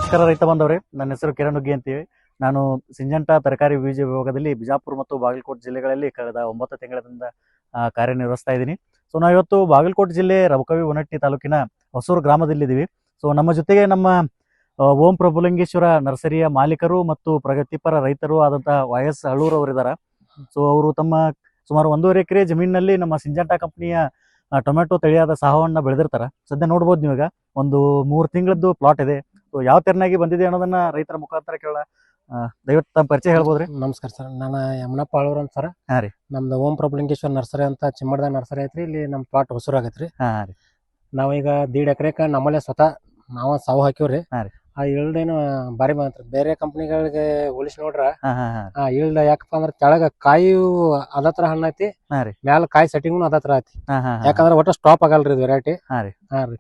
ನಮಸ್ಕಾರ ರೈತ ಬಂದವ್ರೆ, ನನ್ನ ಹೆಸರು ಕಿರಣ್ ಹುಗ್ಗಿ ಅಂತೀವಿ. ನಾನು ಸಿಂಜಂಟಾ ತರಕಾರಿ ಬೀಜ ವಿಭಾಗದಲ್ಲಿ ಬಿಜಾಪುರ ಮತ್ತು ಬಾಗಲಕೋಟೆ ಜಿಲ್ಲೆಗಳಲ್ಲಿ ಕಳೆದ 9 ತಿಂಗಳಿಂದ ಕಾರ್ಯನಿರ್ವಹಿಸ್ತಾ ಇದ್ದೀನಿ. ಸೊ ನಾವಿವತ್ತು ಬಾಗಲಕೋಟೆ ಜಿಲ್ಲೆ ರಬಕವಿ ಹೊನಟ್ಟಿ ತಾಲೂಕಿನ ಹೊಸೂರು ಗ್ರಾಮದಲ್ಲಿದ್ದೀವಿ. ಸೊ ನಮ್ಮ ಜೊತೆಗೆ ನಮ್ಮ ಓಂ ಪ್ರಭುಲಿಂಗೇಶ್ವರ ನರ್ಸರಿಯ ಮಾಲೀಕರು ಮತ್ತು ಪ್ರಗತಿಪರ ರೈತರು ಆದಂತಹ YS ಅಳೂರ್ ಅವರಿದ್ದಾರೆ. ಸೊ ಅವರು ತಮ್ಮ ಸುಮಾರು 1.5 ಎಕರೆ ಜಮೀನಿನಲ್ಲಿ ನಮ್ಮ ಸಿಂಜಂಟಾ ಕಂಪನಿಯ ಟೊಮೆಟೊ ತಳಿಯಾದ ಸಾಹವನ್ನ ಬೆಳೆದಿರ್ತಾರೆ. ಸದ್ಯ ನೋಡ್ಬೋದು ನೀವೀಗ ಒಂದು 3 ತಿಂಗಳದ್ದು ಪ್ಲಾಟ್ ಇದೆ. ಸೊ ಯಾವ ತೆರನಾಗಿ ಬಂದಿದೆ ಅನ್ನೋದನ್ನ ರೈತರ ಮುಖಾಂತರ ಕೇಳ. ದಯವಿಟ್ಟು ತಮ್ಮ ಪರಿಚಯ ಹೇಳ್ಬೋದ್ರಿ? ನಮಸ್ಕಾರ ಸರ್, ನಾನು ಯಮನಪ್ಪ ಆಳೂರ್ ಅಂತ ಸರ್. ಹಾ ರೀ. ನಮ್ದು ಓಂ ಪ್ರಭುಲಿಂಗೇಶ್ವರ ನರ್ಸರಿ ಅಂತ ಚಿಮ್ಮಡದ ನರ್ಸರಿ ಐತ್ರಿ. ಇಲ್ಲಿ ನಮ್ಮ ಪ್ಲಾಟ್ ಹೊಸೂರು ಆಗೈತ್ರಿ. ಹಾ ರೀ. ನಾವೀಗ 1.5 ಎಕರೆಕ ನಮ್ಮಲ್ಲೇ ಸ್ವತಃ ನಾವು ಸಾವು ಹಾಕಿವ್ರಿ. ಹಾ ರೀ. ಆ ಇಳ್ದೇನು ಬಾರಿ ಬಂತ್ರಿ. ಬೇರೆ ಕಂಪ್ನಿಗಳಿಗೆ ಹೋಲಿಸಿ ನೋಡ್ರ ಹಾ ಇಳ್ದ ಯಾಕಪ್ಪ ಅಂದ್ರ ಕೆಳಗ ಕಾಯಿಯು ಅದ ತರ ಹಣ್ಣ ಐತಿ, ಹಾ ರೀ. ಮ್ಯಾಲ ಕಾಯಿ ಸೆಟ್ಟಿಂಗ್ ಅದ ತರ ಐತಿ. ಯಾಕಂದ್ರ ಒಟ್ಟ ಸ್ಟಾಪ್ ಆಗಲ್ರಿ ಇದು ವೆರೈಟಿ. ಹಾ ರೀ.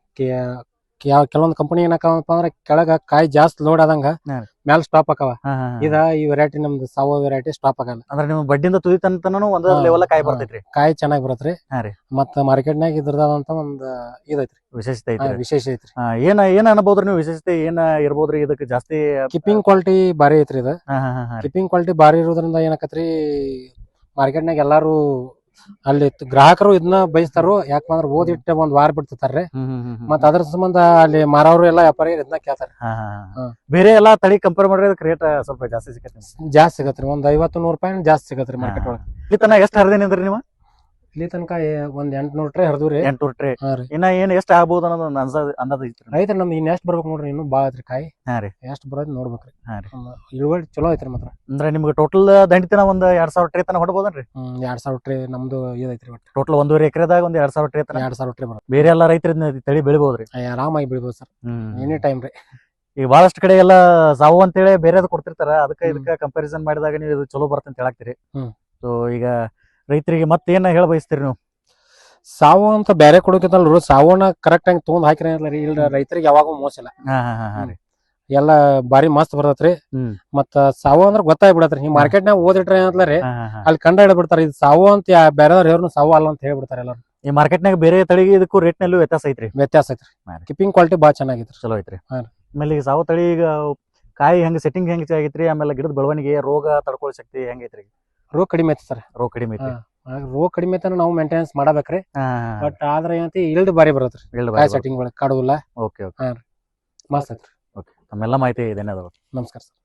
ಕೆಲವೊಂದು ಕಂಪನಿ ಏನಕ್ಕಪ್ಪ ಅಂದ್ರ ಕೆಳಗ ಕಾಯಿ ಜಾಸ್ತಿ ಲೋಡ್ ಆದಂಗ ಮ್ಯಾಲ ಸ್ಟಾಪ್ ಆಕವ. ಈ ವೆರೈಟಿ ನಮ್ದು ಸಾವೋ ವೆರೈಟಿ ಸ್ಟಾಪ್ ಆಗಲ್ಲ. ಅಂದ್ರೆ ನಿಮ್ ಬಡ್ಡಿಂದ ತುದಿ ತನಕನೂ ಒಂದ್ ಲೆವೆಲ್ ಕಾಯಿ ಬರ್ತೈತ್ರಿ. ಕಾಯಿ ಚೆನ್ನಾಗಿ ಬರತ್ರಿ. ಹಾ ರೀ. ಮತ್ತ ಮಾರ್ಕೆಟ್ ನಾಗ ಇದ್ರದಂತ ಒಂದ್ ಇದೈತ್ರಿ, ವಿಶೇಷತೆ ಐತ್ರಿ. ವಿಶೇಷ ಐತ್ರಿ. ಏನ್ ಅನ್ಬೋದ್ರಿ ನೀವು? ವಿಶೇಷತೆ ಏನ್ ಇರ್ಬೋದ್ರಿ ಇದಕ್ಕೆ? ಜಾಸ್ತಿ ಕಿಪ್ಪಿಂಗ್ ಕ್ವಾಲಿಟಿ ಬಾರಿ ಐತ್ರಿ ಇದು. ಕಿಪ್ಪಿಂಗ್ ಕ್ವಾಲಿಟಿ ಬಾರಿ ಇರೋದ್ರಿಂದ ಏನಾಕತ್ರಿ, ಮಾರ್ಕೆಟ್ ನಾಗ ಎಲ್ಲಾರು ಅಲ್ಲಿ ಗ್ರಾಹಕರು ಇದನ್ನ ಬಯಸ್ತಾರು. ಯಾಕಂದ್ರ ಓದಿಟ್ಟ ಒಂದ್ ವಾರ ಬಿಡ್ತಾರ್ರಿ. ಮತ್ತ ಅದ್ರ ಸಂಬಂಧ ಅಲ್ಲಿ ಮಾರವ್ರು ಎಲ್ಲಾ ವ್ಯಾಪಾರಿ ಇದನ್ನ ಕೇಳ್ತಾರ. ಬೇರೆ ಎಲ್ಲಾ ತಳಿ ಕಂಪೇರ್ ಮಾಡಿದ್ರೆ ರೇಟ್ ಸ್ವಲ್ಪ ಜಾಸ್ತಿ ಸಿಗತ್ರಿ. ಒಂದ್ 50-100 ರೂಪಾಯಿ ಜಾಸ್ತಿ ಸಿಗತ್ರಿ ಮಾರ್ಕೆಟ್ ಒಳಗ. ಇಲ್ಲಿ ತನಕ ಎಷ್ಟು ಹರಿದೇನಿದ್ರಿ ನೀವು? ಇಲ್ಲಿ ತನಕ ಒಂದ್ 800 ಟ್ರೇ ಹರಿದ್ರಿ. 800 ಟ್ರೇ. ಇನ್ನ ಏನ್ ಎಷ್ಟ್ ಆಗ್ಬಹುದು ಅನ್ನೋದು ಅಂದಾಜ್ ಐತ್ರಿ? ಐತ್ರಿ ನಮ್ದು ಇನ್ನ ಎಷ್ಟ್ ಬರ್ಬೇಕು ನೋಡ್ರಿ, ಇನ್ನು ಬಾಳ ಐತ್ರಿ ಕಾಯಿ. ಎಷ್ಟ್ ಬರೋದ್ ನೋಡ್ಬೇಕ್ರಿ. ಇಳುವರಿ ಚಲೋ ಐತ್ರಿ ಮಾತ್ರ. ಅಂದ್ರೆ ನಿಮ್ಗೆ ಟೋಟಲ್ ದಂಡಿತನ ಒಂದ್ 2000 ಟ್ರೇ ತನ ಹೊಡಬಹುದನ್ರಿ? 2000 ಟ್ರೇ ನಮ್ದು ಇದೈತ್ರಿ. ಒಟ್ಟು ಟೋಟಲ್ 1.5 ಎಕರೆದಾಗ ಒಂದ್ 2000 ಟ್ರೇ ತನ. 2000 ಟ್ರೇ ಬರುತ್ತೆ. ಬೇರೆ ಎಲ್ಲಾ ರೈತರ ತಳಿ ಬೆಳಿಬಹುದ್ರಿ? ಆರಾಮಾಗಿ ಬೆಳಿಬಹುದು ಸರ್, ಎನಿ ಟೈಮ್ ರೀ. ಈಗ ಬಹಳಷ್ಟು ಕಡೆ ಎಲ್ಲಾ ಸಾವು ಅಂತೇಳಿ ಬೇರೆದ್ ಕೊಡ್ತಿರ್ತಾರ. ಅದಕ್ಕೆ ಇದಕ್ಕೆ ಕಂಪ್ಯಾರಿಸನ್ ಮಾಡಿದಾಗ ನೀವು ಇದು ಚಲೋ ಬರ್ತಂತ ಹೇಳಾಕ್ತಿರಿ. ಸೊ ಈಗ ರೈತರಿಗೆ ಮತ್ತೇನ್ ಹೇಳ ಬಯಸ್ತೀರಿ ನೀವು? ಸಾವು ಅಂತ ಬೇರೆ ಕೊಡೋಕಿತ್ತಲ್ರು, ಸಾವನ್ನ ಕರೆಕ್ಟ್ ಆಗಿ ತಗೊಂಡ್ ಹಾಕಿರಿ ಇಲ್ಲ ರೈತರಿಗೆ ಯಾವಾಗೂ ಮೋಸ ಇಲ್ಲ. ಎಲ್ಲಾ ಬಾರಿ ಮಸ್ತ್ ಬರ್ತೈತ್ರಿ. ಮತ್ತ ಸಾವು ಅಂದ್ರ ಗೊತ್ತಾಗ್ಬಿಡತ್ರಿ. ಈ ಮಾರ್ಕೆಟ್ ನಾಗ ಓದಿಟ್ರಿ ಅಂತಲ್ರಿ, ಅಲ್ಲಿ ಕಂಡ ಹಿಡ್ಬಿಡ್ತಾರ ಇದು ಸಾವು ಅಂತ. ಬೇರೆದವ್ರು ಹೇಳಿ ಸಾವು ಅಲ್ಲ ಅಂತ ಹೇಳ್ಬಿಡ್ತಾರ ಎಲ್ಲಾರು. ಈ ಮಾರ್ಕೆಟ್ ನಾಗ ಬೇರೆ ತಳಿಗೆ ಇದಕ್ಕೂ ರೇಟ್ ನಲ್ಲೂ ವ್ಯತ್ಯಾಸ ಐತ್ರಿ? ವ್ಯತ್ಯಾಸ ಐತ್ರಿ. ಕಿಪ್ಪಿಂಗ್ ಕ್ವಾಲಿಟಿ ಬಾಳ ಚೆನ್ನಾಗೈತ್ರಿ, ಚಲೋ ಐತ್ರಿ. ಆಮೇಲೆ ಈಗ ಸಾವು ತಳಿ ಈಗ ಕಾಯಿ ಹೆಂಗ್ ಸೆಟ್ಟಿಂಗ್ ಹೆಂಗ್ ಆಗೈತ್ರಿ? ಆಮೇಲೆ ಗಿಡದ ಬೆಳವಣಿಗೆ, ರೋಗ ತಡ್ಕೊಳ್ಳೋ ಶಕ್ತಿ ಹೆಂಗೈತ್ರಿ? ರೋಗ ಕಡಿಮೆ ಐತಿ ಸರ್. ರೋಗ ಕಡಿಮೆ ಐತಿ. ರೋಗ ಕಡಿಮೆ ಐತಿ ನಾವು ಮೇಂಟೆನೆನ್ಸ್ ಮಾಡಬೇಕ್ರಿ. ಬಟ್ ಆದ್ರ ಏನೈತಿ, ಇಳ್ದು ಬಾರಿ ಬರತ್ರಿ. ಕಾಯಿ ಸೆಟ್ಟಿಂಗ್ ಒಳಗೆ ಕಾಡುದಿಲ್ಲ. Okay okay. ಮಸ್ತ್ ಐತ್ರಿ. ಓಕೆ, ತಮ್ಮೆಲ್ಲ ಮಾಹಿತಿ ಧನ್ಯವಾದಗಳು. ನಮಸ್ಕಾರ ಸರ್.